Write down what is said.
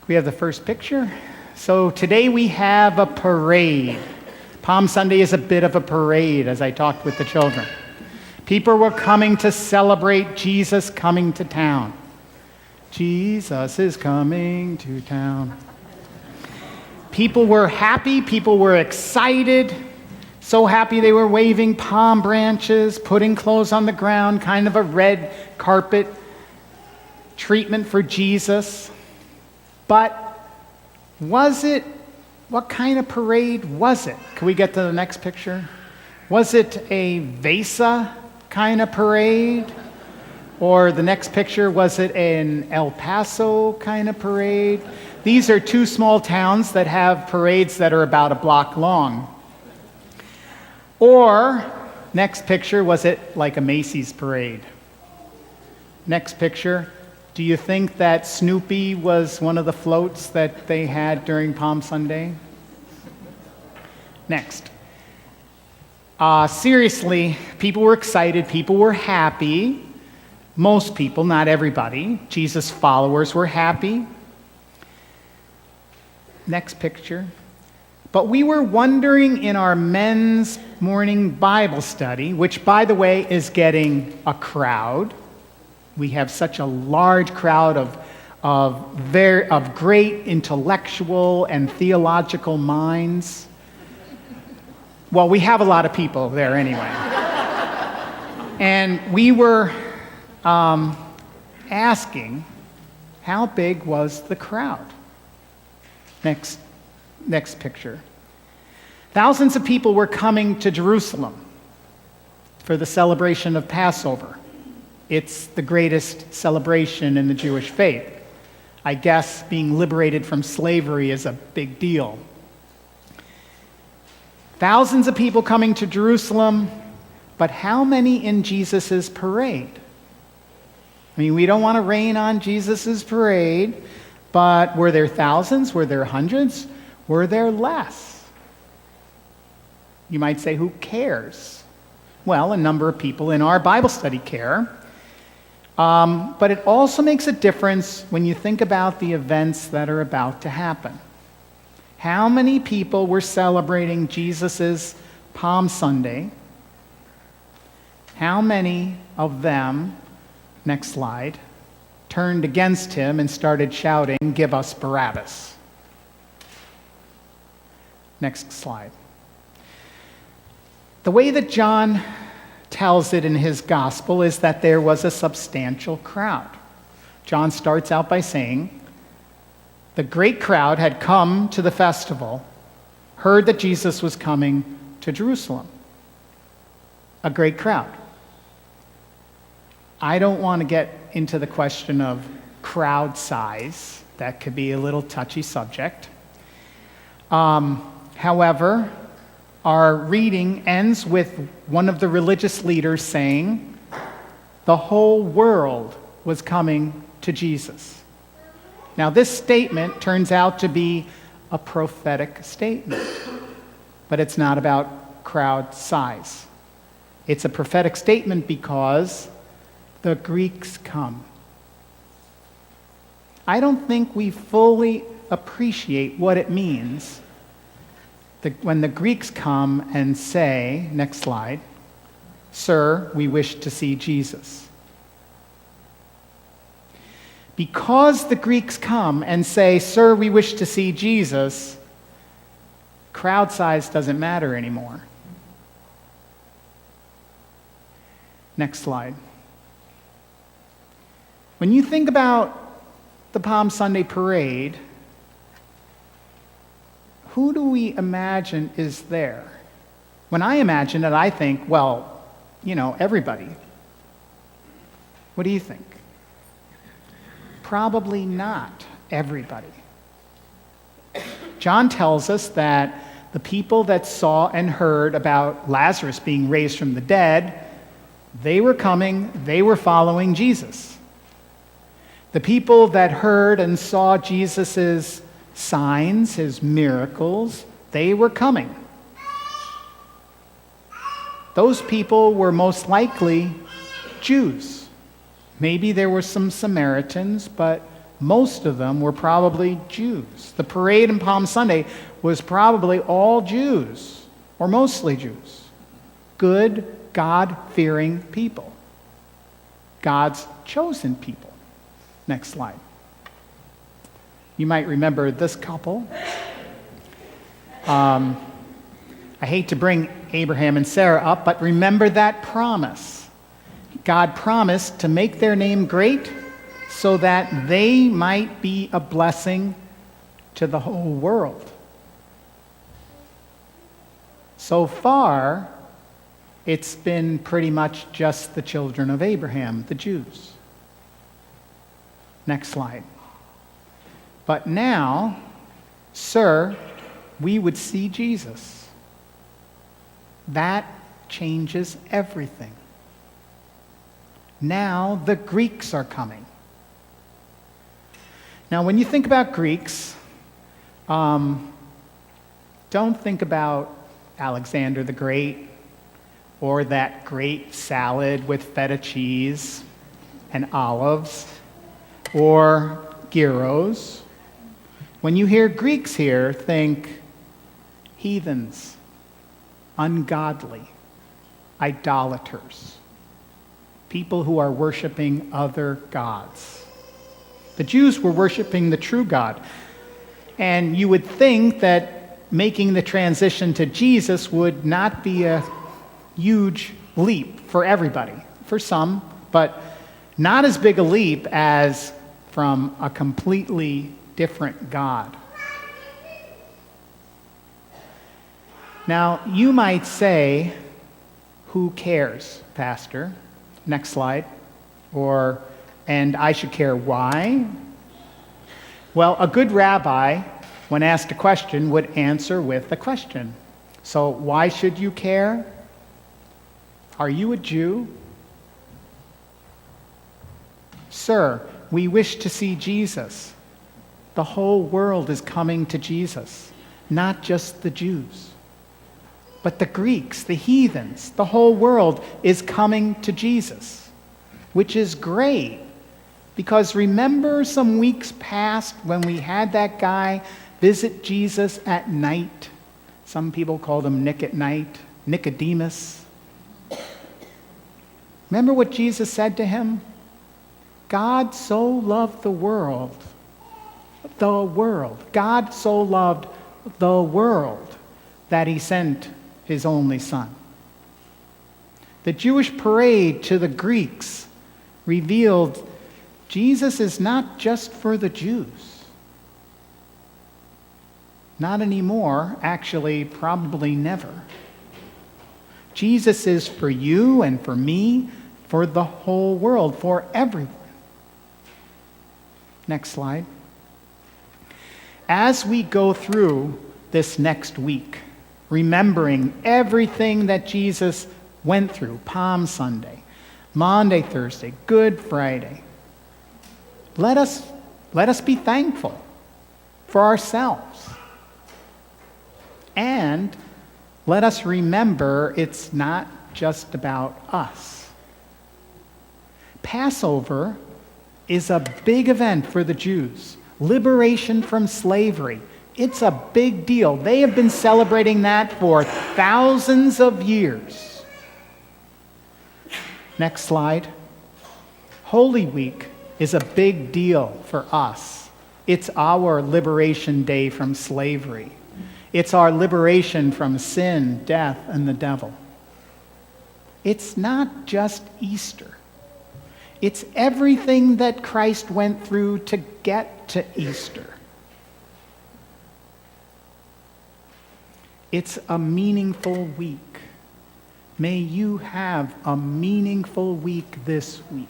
We have the first picture. So today we have a parade. Palm Sunday is a bit of a parade, as I talked with the children. People were coming to celebrate Jesus coming to town. Jesus is coming to town. People were happy, people were excited, so happy they were waving palm branches, putting clothes on the ground, kind of a red carpet treatment for Jesus. But what kind of parade was it? Can we get to the next picture? Was it a Vesa kind of parade? Or the next picture, was it an El Paso kind of parade? These are two small towns that have parades that are about a block long. Or, next picture, was it like a Macy's parade? Next picture, do you think that Snoopy was one of the floats that they had during Palm Sunday? Next. Seriously, people were excited, people were happy. Most people, not everybody. Jesus' followers were happy. Next picture. But we were wondering in our men's morning Bible study, which, by the way, is getting a crowd. We have such a large crowd of great intellectual and theological minds. Well, we have a lot of people there anyway. And we were asking, how big was the crowd? Next picture. Thousands of people were coming to Jerusalem for the celebration of Passover. It's the greatest celebration in the Jewish faith. I guess being liberated from slavery is a big deal. Thousands of people coming to Jerusalem, but how many in Jesus' parade? I mean, we don't want to rain on Jesus' parade, but were there thousands? Were there hundreds? Were there less? You might say, who cares? Well, a number of people in our Bible study care. But it also makes a difference when you think about the events that are about to happen. How many people were celebrating Jesus' Palm Sunday? How many of them, next slide, turned against him and started shouting, "Give us Barabbas"? Next slide. The way that John tells it in his gospel is that there was a substantial crowd. John starts out by saying, the great crowd had come to the festival, heard that Jesus was coming to Jerusalem. A great crowd. I don't want to get into the question of crowd size. That could be a little touchy subject. However, our reading ends with one of the religious leaders saying, the whole world was coming to Jesus. Now, this statement turns out to be a prophetic statement, but it's not about crowd size. It's a prophetic statement because the Greeks come. I don't think we fully appreciate what it means when the Greeks come and say, next slide, "Sir, we wish to see Jesus." Because the Greeks come and say, "Sir, we wish to see Jesus," crowd size doesn't matter anymore. Next slide. When you think about the Palm Sunday parade, who do we imagine is there? When I imagine it, I think, well, everybody. What do you think? Probably not everybody. John tells us that the people that saw and heard about Lazarus being raised from the dead, they were coming, they were following Jesus. The people that heard and saw Jesus' signs, his miracles, they were coming. Those people were most likely Jews. Maybe there were some Samaritans, but most of them were probably Jews. The parade on Palm Sunday was probably all Jews, or mostly Jews. Good, God-fearing people. God's chosen people. Next slide. You might remember this couple. I hate to bring Abraham and Sarah up, but remember that promise. God promised to make their name great so that they might be a blessing to the whole world. So far, it's been pretty much just the children of Abraham, the Jews. Next slide. But now, sir, we would see Jesus. That changes everything. Now the Greeks are coming. Now, when you think about Greeks, don't think about Alexander the Great or that great salad with feta cheese and olives or gyros. When you hear Greeks here, think heathens, ungodly, idolaters, people who are worshiping other gods. The Jews were worshiping the true God. And you would think that making the transition to Jesus would not be a huge leap for everybody, for some, but not as big a leap as from a completely different God. Now, you might say, who cares, Pastor? Next slide. Or, and I should care why? Well, a good rabbi, when asked a question, would answer with a question. So, why should you care? Are you a Jew? Sir, we wish to see Jesus. The whole world is coming to Jesus, not just the Jews. But the Greeks, the heathens, the whole world is coming to Jesus, which is great. Because remember some weeks past when we had that guy visit Jesus at night? Some people called him Nick at night, Nicodemus. Remember what Jesus said to him? God so loved the world. God so loved the world that he sent his only son. The Jewish parade to the Greeks revealed Jesus is not just for the Jews. Not anymore, actually, probably never. Jesus is for you and for me, for the whole world, for everyone. Next slide. As we go through this next week, remembering everything that Jesus went through, Palm Sunday, Maundy, Thursday, Good Friday, let us be thankful for ourselves. And let us remember it's not just about us. Passover is a big event for the Jews. Liberation from slavery. It's a big deal. They have been celebrating that for thousands of years. Next slide. Holy Week is a big deal for us. It's our liberation day from slavery. It's our liberation from sin, death, and the devil. It's not just Easter. It's everything that Christ went through to get to Easter. It's a meaningful week. May you have a meaningful week this week.